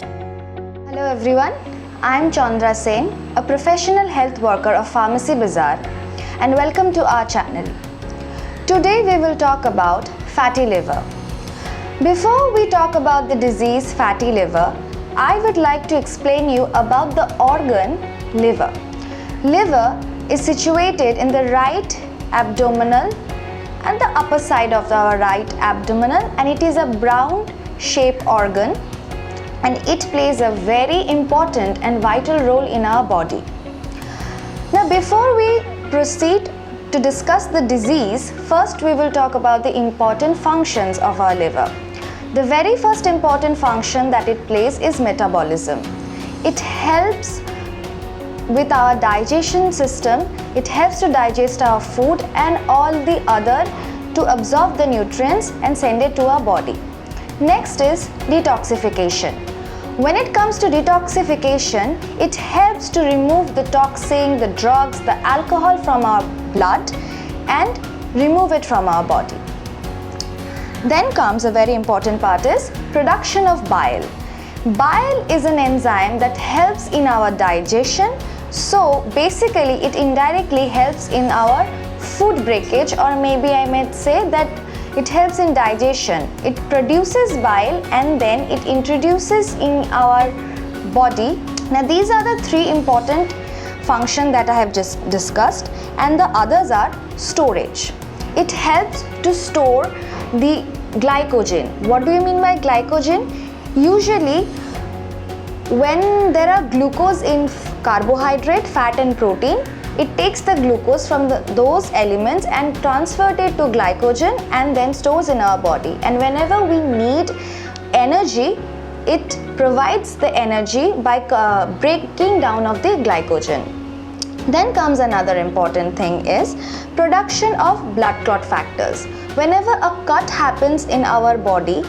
Hello everyone, I am Chandra Sen, a professional health worker of Pharmacy Bazaar, and welcome to our channel. Today we will talk about fatty liver. Before we talk about the disease fatty liver, I would like to explain you about the organ liver. Liver is situated in the right abdominal and the upper side of the right abdominal, and it is a brown shaped organ, and it plays a very important and vital role in our body. Now before we proceed to discuss the disease, first we will talk about the important functions of our liver. The very first important function that it plays is metabolism. It helps with our digestion system. It helps to digest our food and all the other to absorb the nutrients and send it to our body. Next is detoxification. When it comes to detoxification, it helps to remove the toxin, the drugs, the alcohol from our blood and remove it from our body. Then comes a very important part is production of bile. Bile is an enzyme that helps in our digestion. So basically it indirectly helps in our food breakage, or maybe I might say that it helps in digestion. It produces bile and then it introduces in our body. Now these are the three important functions that I have just discussed, and the others are storage. It helps to store the glycogen. What do you mean by glycogen? Usually when there are glucose in carbohydrate, fat and protein, it takes the glucose from those elements and transfers it to glycogen and then stores in our body. And whenever we need energy, it provides the energy by breaking down of the glycogen. Then comes another important thing is production of blood clot factors. Whenever a cut happens in our body,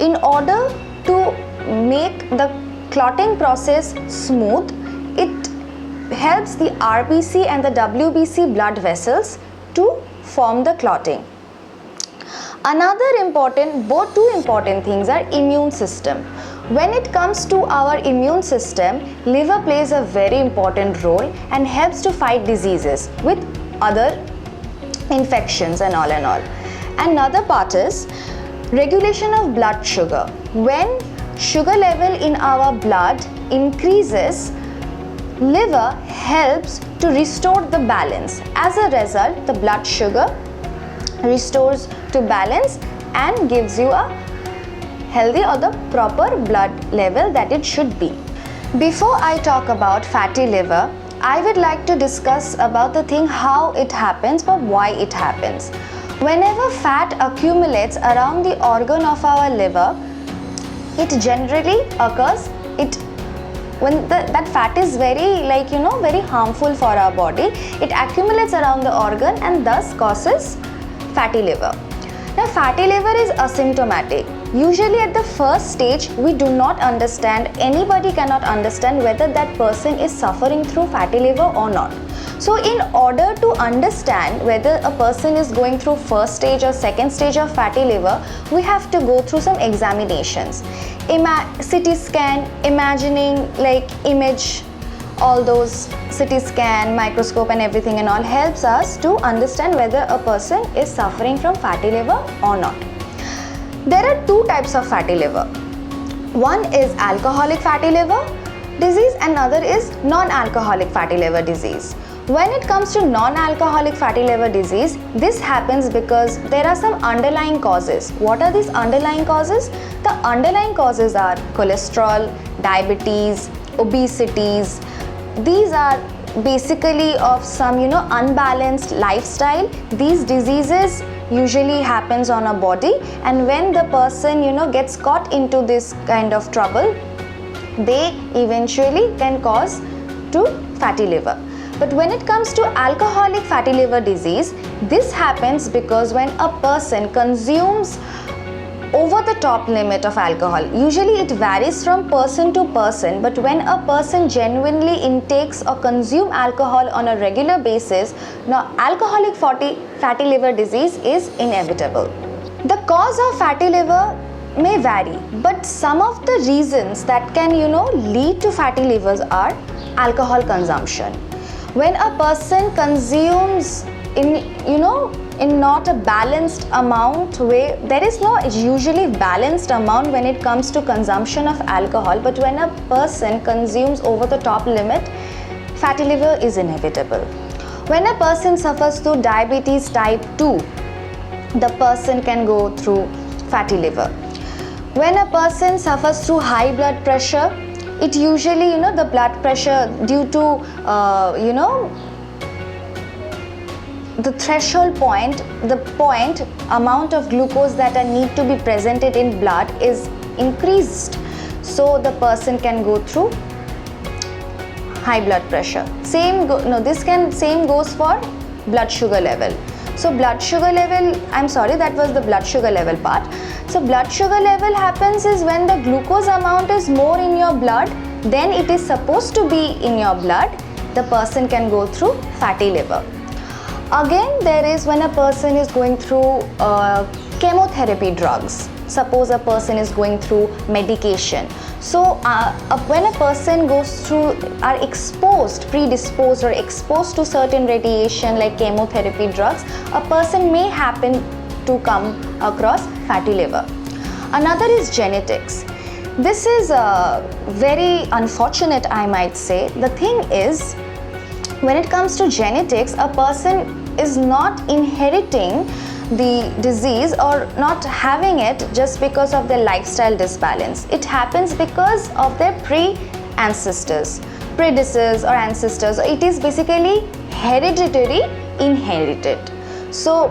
in order to make the clotting process smooth, it helps the RBC and the WBC blood vessels to form the clotting. Another two important things are immune system. When it comes to our immune system, liver plays a very important role and helps to fight diseases with other infections and all. Another part is regulation of blood sugar. When sugar level in our blood increases, liver helps to restore the balance. As a result, the blood sugar restores to balance and gives you a healthy or the proper blood level that it should be. Before I talk about fatty liver, I would like to discuss about the thing how it happens or why it happens. Whenever fat accumulates around the organ of our liver, it generally occurs when that fat is very very harmful for our body. It accumulates around the organ and thus causes fatty liver. Now fatty liver is asymptomatic. Usually at the first stage we do not understand, anybody cannot understand whether that person is suffering through fatty liver or not. So in order to understand whether a person is going through first stage or second stage of fatty liver, we have to go through some examinations. CT scan, imagining image, all those CT scan, microscope and everything and all helps us to understand whether a person is suffering from fatty liver or not. There are two types of fatty liver. One is alcoholic fatty liver disease and another is non-alcoholic fatty liver disease. When it comes to non-alcoholic fatty liver disease, this happens because there are some underlying causes. What are these underlying causes? The underlying causes are cholesterol, diabetes, obesities. These are basically of some unbalanced lifestyle. These diseases usually happens on a body, and when the person gets caught into this kind of trouble, they eventually can cause to fatty liver. But when it comes to alcoholic fatty liver disease, this happens because when a person consumes over the top limit of alcohol. Usually it varies from person to person, but when a person genuinely intakes or consume alcohol on a regular basis, now alcoholic fatty liver disease is inevitable. The cause of fatty liver may vary, but some of the reasons that can lead to fatty livers are alcohol consumption. When a person consumes in not a balanced amount way, there is no usually balanced amount when it comes to consumption of alcohol, but when a person consumes over the top limit, fatty liver is inevitable. When a person suffers through diabetes type 2, the person can go through fatty liver. When a person suffers through high blood pressure, it usually the blood pressure due to the threshold point, the point amount of glucose that are need to be presented in blood is increased, so the person can go through high blood pressure. Same goes for blood sugar level. So blood sugar level, I'm sorry, that was the blood sugar level part. So blood sugar level happens is when the glucose amount is more in your blood than it is supposed to be in your blood, the person can go through fatty liver. Again, there is when a person is going through chemotherapy drugs. Suppose a person is going through medication. So when a person goes through, are predisposed or exposed to certain radiation like chemotherapy drugs, a person may happen to come across fatty liver. Another is genetics. This is very unfortunate, I might say. The thing is, when it comes to genetics, a person is not inheriting the disease or not having it just because of their lifestyle disbalance. It happens because of their predecessors or ancestors. It is basically hereditary, inherited. So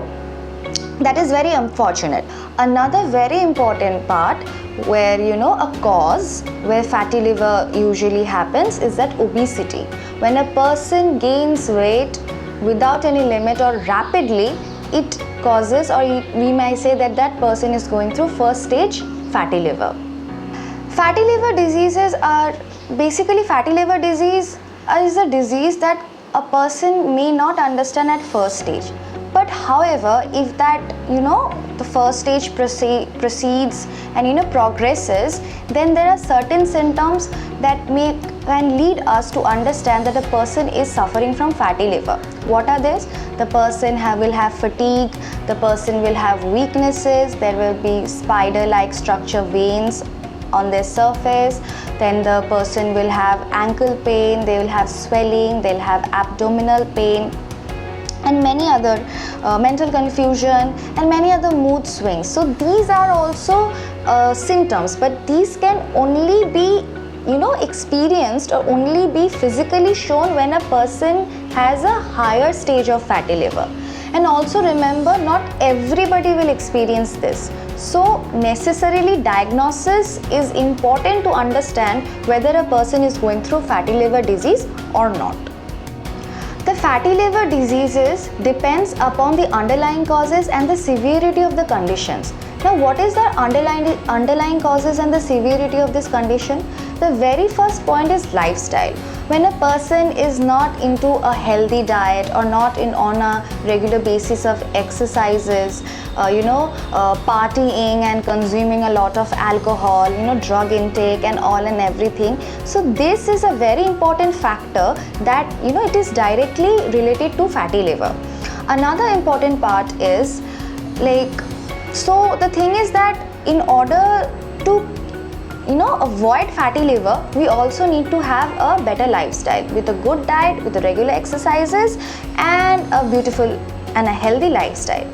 that is very unfortunate. Another very important part where a cause where fatty liver usually happens is that obesity. When a person gains weight without any limit or rapidly, it causes, or we may say that person is going through first stage fatty liver. Fatty liver diseases are basically, fatty liver disease is a disease that a person may not understand at first stage. But however, if that the first stage proceeds and progresses, then there are certain symptoms that can lead us to understand that a person is suffering from fatty liver. What are these? The person will have fatigue, the person will have weaknesses, there will be spider-like structure veins on their surface, then the person will have ankle pain, they will have swelling, they'll have abdominal pain, and many other mental confusion and many other mood swings. So these are also symptoms, but these can only be experienced or only be physically shown when a person has a higher stage of fatty liver. And also remember, not everybody will experience this. So necessarily diagnosis is important to understand whether a person is going through fatty liver disease or not. The fatty liver diseases depends upon the underlying causes and the severity of the conditions. Now, what is the underlying causes and the severity of this condition? The very first point is lifestyle. When a person is not into a healthy diet or not on a regular basis of exercises, partying and consuming a lot of alcohol, drug intake and all and everything. So this is a very important factor that it is directly related to fatty liver. Another important part is so the thing is that in order to avoid fatty liver, we also need to have a better lifestyle with a good diet, with the regular exercises and a beautiful and a healthy lifestyle.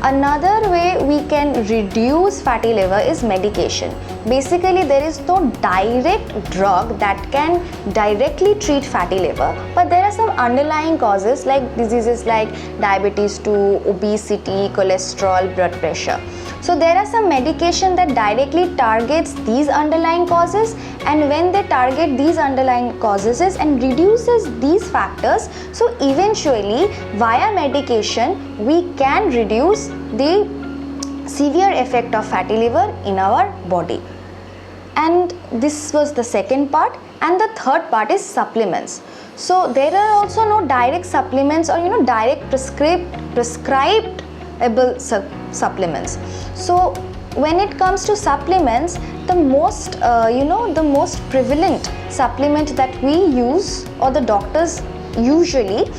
Another way we can reduce fatty liver is medication. Basically, there is no direct drug that can directly treat fatty liver, but there are some underlying causes like diseases like diabetes 2, obesity, cholesterol, blood pressure. So there are some medication that directly targets these underlying causes, and when they target these underlying causes and reduces these factors, so eventually via medication we can reduce the severe effect of fatty liver in our body. And this was the second part. And the third part is supplements. So there are also no direct supplements or direct prescribable supplements. So when it comes to supplements, the most the most prevalent supplement that we use or the doctors usually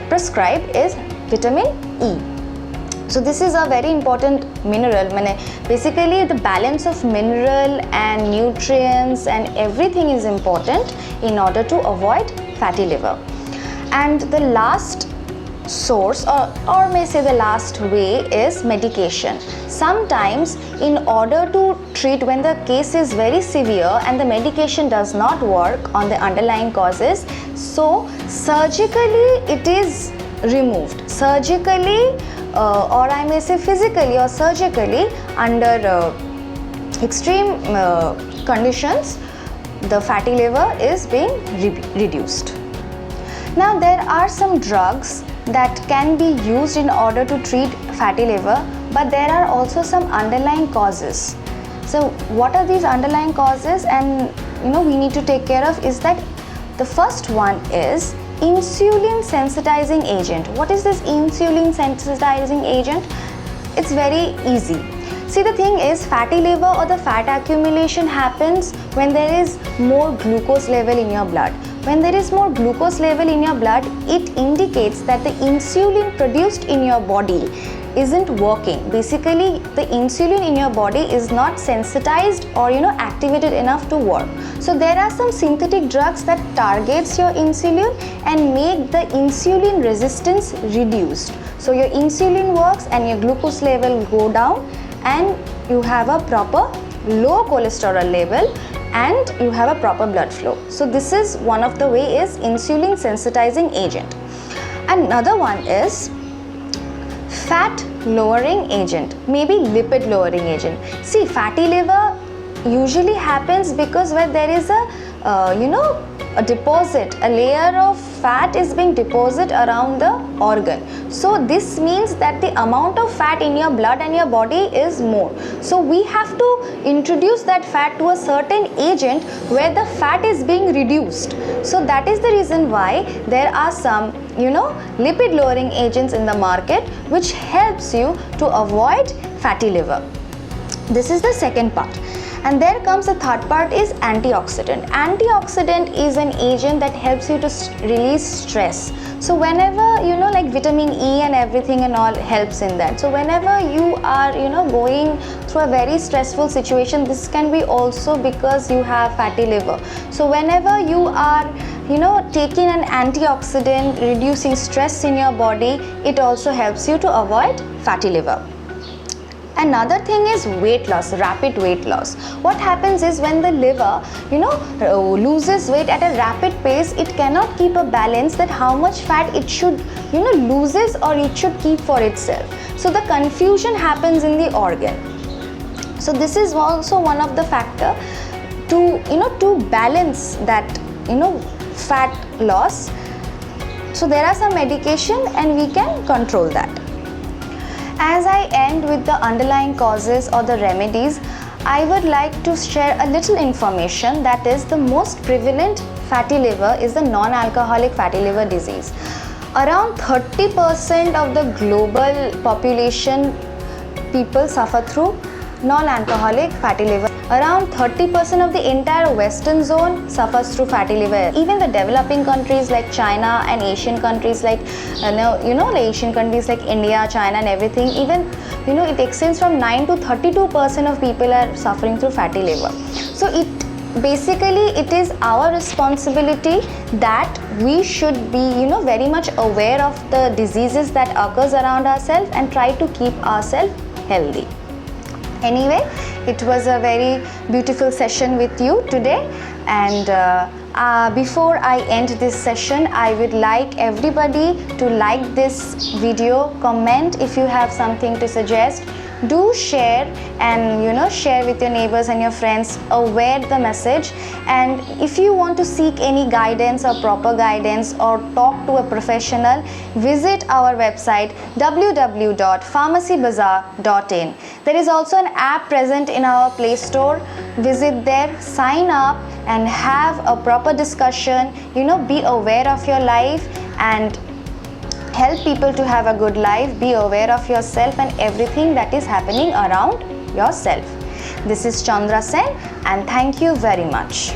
prescribe is vitamin E. So this is a very important mineral. Basically the balance of mineral and nutrients and everything is important in order to avoid fatty liver. And the last source or may say the last way is medication. Sometimes in order to treat when the case is very severe and the medication does not work on the underlying causes, so surgically it is removed. Surgically or I may say physically or surgically under extreme conditions, the fatty liver is being reduced. Now there are some drugs that can be used in order to treat fatty liver, but there are also some underlying causes. So what are these underlying causes, and we need to take care of is that the first one is insulin sensitizing agent. What is this insulin sensitizing agent? It's very easy. See, the thing is, fatty liver or the fat accumulation happens when there is more glucose level in your blood. When there is more glucose level in your blood, it indicates that the insulin produced in your body isn't working. Basically, the insulin in your body is not sensitized or activated enough to work. So there are some synthetic drugs that targets your insulin and make the insulin resistance reduced. So your insulin works and your glucose level go down, and you have a proper low cholesterol level and you have a proper blood flow. So this is one of the way is insulin sensitizing agent. Another one is fat lowering agent, maybe lipid lowering agent. See, fatty liver usually happens because where there is a deposit, a layer of fat is being deposited around the organ. So this means that the amount of fat in your blood and your body is more. So we have to introduce that fat to a certain agent where the fat is being reduced. So that is the reason why there are some lipid lowering agents in the market which helps you to avoid fatty liver. This is the second part. And there comes the third part is antioxidant. Antioxidant is an agent that helps you to release stress. So whenever like vitamin E and everything and all helps in that. So whenever you are going through a very stressful situation, this can be also because you have fatty liver. So whenever you are taking an antioxidant, reducing stress in your body, it also helps you to avoid fatty liver. Another thing is weight loss, rapid weight loss. What happens is when the liver, loses weight at a rapid pace, it cannot keep a balance that how much fat it should, loses or it should keep for itself. So the confusion happens in the organ. So this is also one of the factor to balance that, fat loss. So there are some medication and we can control that. As I end with the underlying causes or the remedies, I would like to share a little information that is the most prevalent fatty liver is the non-alcoholic fatty liver disease. Around 30% of the global population people suffer through non-alcoholic fatty liver. Around 30% of the entire western zone suffers through fatty liver. Even the developing countries like China and Asian countries like Asian countries like India, China and everything, even it extends from 9 to 32% of people are suffering through fatty liver. So it is our responsibility that we should be very much aware of the diseases that occurs around ourselves and try to keep ourselves healthy. Anyway, it was a very beautiful session with you today, and before I end this session, I would like everybody to like this video, comment if you have something to suggest, do share and share with your neighbors and your friends, aware the message. And if you want to seek any guidance or proper guidance or talk to a professional, visit our website www.pharmacybazaar.in. There is also an app present in our Play Store. Visit there, sign up and have a proper discussion, be aware of your life and help people to have a good life, be aware of yourself and everything that is happening around yourself. This is Chandra Sen, and thank you very much.